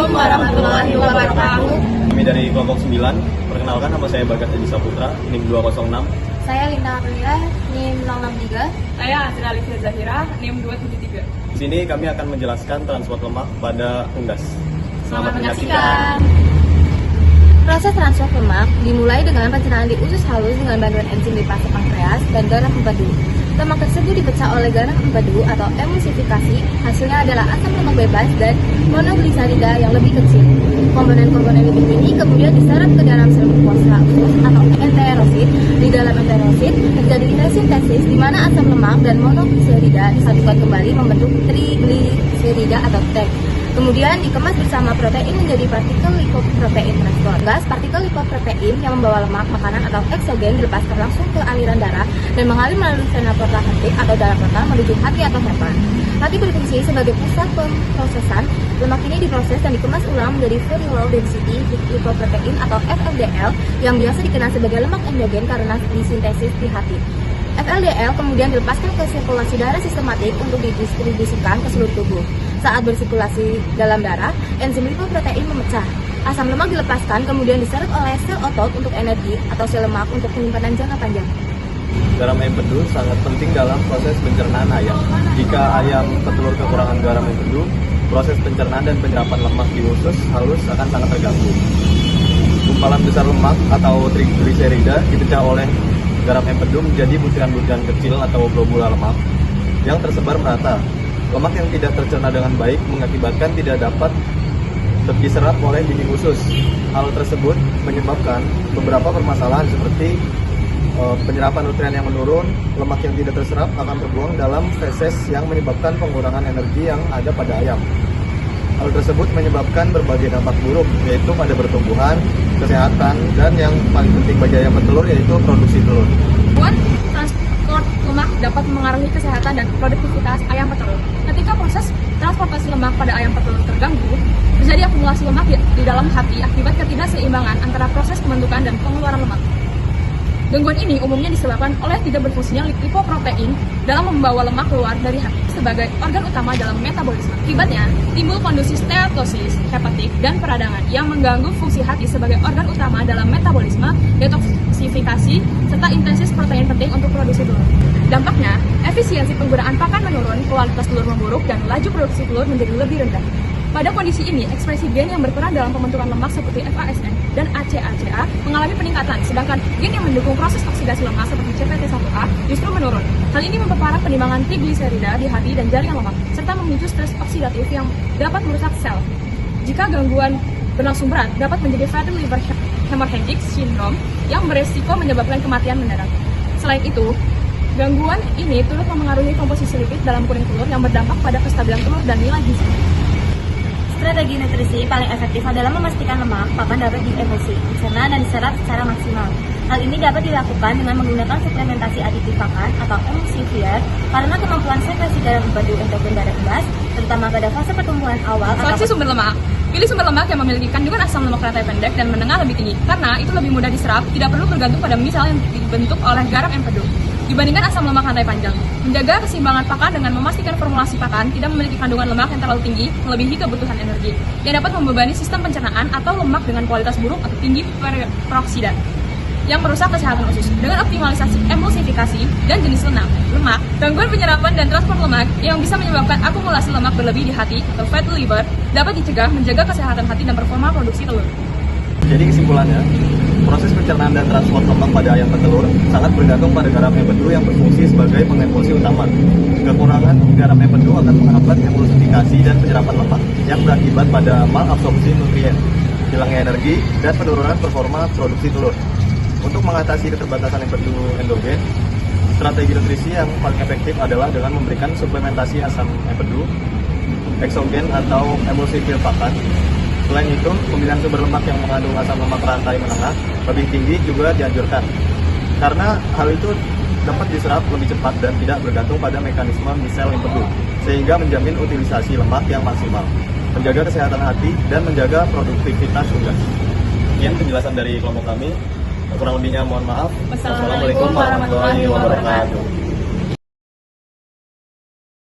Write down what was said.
Assalamualaikum warahmatullahi wabarakatuh. Kami dari kelompok 9, perkenalkan nama saya Bagas Edi Saputra, NIM 206. Saya Linda Aprilia, NIM 063. Saya Azra Alifia Zahira, NIM 273. Di sini kami akan menjelaskan transport lemak pada unggas. Selamat menyaksikan. Proses transport lemak dimulai dengan pencernaan di usus halus dengan bantuan enzim lipase pankreas dan garam empedu. Lemak tersebut dipecah oleh garam empedu atau emulsifikasi. Hasilnya adalah asam lemak bebas dan monogliserida yang lebih kecil. Komponen-komponen lipid ini kemudian diserap ke dalam sel glukosa usus atau enterosit. Di dalam enterosit terjadi resintesis di mana asam lemak dan monogliserida disatukan kembali membentuk trigliserida atau TEG. Kemudian dikemas bersama protein menjadi partikel lipoprotein transport. Gas partikel lipoprotein yang membawa lemak, makanan atau eksogen dilepaskan langsung ke aliran darah dan mengalir melalui vena porta hepatik atau darah portal menuju hati atau hepan. Hati berfungsi sebagai pusat pemrosesan. Lemak ini diproses dan dikemas ulang menjadi very low density lipoprotein atau VLDL yang biasa dikenal sebagai lemak endogen karena disintesis di hati. VLDL kemudian dilepaskan ke sirkulasi darah sistematik untuk didistribusikan ke seluruh tubuh. Saat bersirkulasi dalam darah, enzim lipoprotein memecah. Asam lemak dilepaskan kemudian diserap oleh sel otot untuk energi atau sel lemak untuk penyimpanan jangka panjang. Garam empedu sangat penting dalam proses pencernaan ayam. Jika ayam petelur kekurangan garam empedu, proses pencernaan dan penyerapan lemak di usus halus akan sangat terganggu. Gumpalan besar lemak atau trigliserida dipecah oleh garam empedu menjadi butiran-butiran kecil atau globula lemak yang tersebar merata. Lemak yang tidak tercerna dengan baik mengakibatkan tidak dapat diserap oleh dinding usus. Hal tersebut menyebabkan beberapa permasalahan seperti penyerapan nutrien yang menurun, lemak yang tidak terserap akan terbuang dalam feses yang menyebabkan pengurangan energi yang ada pada ayam. Hal tersebut menyebabkan berbagai dampak buruk, yaitu pada pertumbuhan, kesehatan, dan yang paling penting bagi ayam petelur yaitu produksi telur. Buat transport lemak dapat mengaruhi kesehatan dan produktivitas ayam petelur. Ketika proses transportasi lemak pada ayam petelur terganggu, terjadi akumulasi lemak di dalam hati akibat ketidakseimbangan antara proses pembentukan dan pengeluaran lemak. Gangguan ini umumnya disebabkan oleh tidak berfungsinya lipoprotein dalam membawa lemak keluar dari hati sebagai organ utama dalam metabolisme. Akibatnya, timbul kondisi steatosis, hepatik, dan peradangan yang mengganggu fungsi hati sebagai organ utama dalam metabolisme, detoksifikasi, serta intensitas protein penting untuk produksi telur. Dampaknya, efisiensi penggunaan pakan menurun, kualitas telur memburuk, dan laju produksi telur menjadi lebih rendah. Pada kondisi ini, ekspresi gen yang berperan dalam pembentukan lemak seperti FASN dan ACACA mengalami peningkatan, sedangkan gen yang mendukung proses oksidasi lemak seperti CPT1A justru menurun. Hal ini memperparah penimbangan trigliserida di hati dan jaringan lemak, serta memicu stres oksidatif yang dapat merusak sel. Jika gangguan berlangsung berat, dapat menjadi fatty liver hemorrhagic syndrome yang beresiko menyebabkan kematian mendadak. Selain itu, gangguan ini turut memengaruhi komposisi lipid dalam kuning telur yang berdampak pada kestabilan telur dan nilai gizi. Strategi nutrisi paling efektif adalah memastikan lemak pakan dapat diemulsi, dicerna dan diserap secara maksimal. Hal ini dapat dilakukan dengan menggunakan suplementasi aditif pakan atau emulsifier karena kemampuan sekresi garam empedu endogen pada unggas, terutama pada fase pertumbuhan awal. Seleksi sumber lemak. Pilih sumber lemak yang memiliki kandungan asam lemak rantai pendek dan menengah lebih tinggi, karena itu lebih mudah diserap, tidak perlu bergantung pada misal yang dibentuk oleh garam empedu dibandingkan asam lemak rantai panjang. Menjaga keseimbangan pakan dengan memastikan formulasi pakan tidak memiliki kandungan lemak yang terlalu tinggi melebihi kebutuhan energi, yang dapat membebani sistem pencernaan atau lemak dengan kualitas buruk atau tinggi peroksida yang merusak kesehatan usus. Dengan optimalisasi emulsifikasi dan jenis lemak, gangguan penyerapan dan transport lemak yang bisa menyebabkan akumulasi lemak berlebih di hati atau fatty liver dapat dicegah, menjaga kesehatan hati dan performa produksi telur. Jadi kesimpulannya, proses pencernaan dan transport lemak pada ayam petelur sangat bergantung pada garam empedu yang berfungsi sebagai pengemulsi utama. Kekurangan garam empedu akan menghambat emulsifikasi dan penyerapan lemak yang berakibat pada malabsorpsi nutrien, hilangnya energi, dan penurunan performa produksi telur. Untuk mengatasi keterbatasan empedu endogen, strategi nutrisi yang paling efektif adalah dengan memberikan suplementasi asam empedu, eksogen atau emulsifier pakan. Selain itu, pemilihan sumber lemak yang mengandung asam lemak rantai menengah lebih tinggi juga dianjurkan, karena hal itu dapat diserap lebih cepat dan tidak bergantung pada mekanisme misel empedu, sehingga menjamin utilisasi lemak yang maksimal, menjaga kesehatan hati, dan menjaga produktivitas unggas. Sekian penjelasan dari kelompok kami. Kurang lebihnya mohon maaf. Wassalamualaikum warahmatullahi wabarakatuh.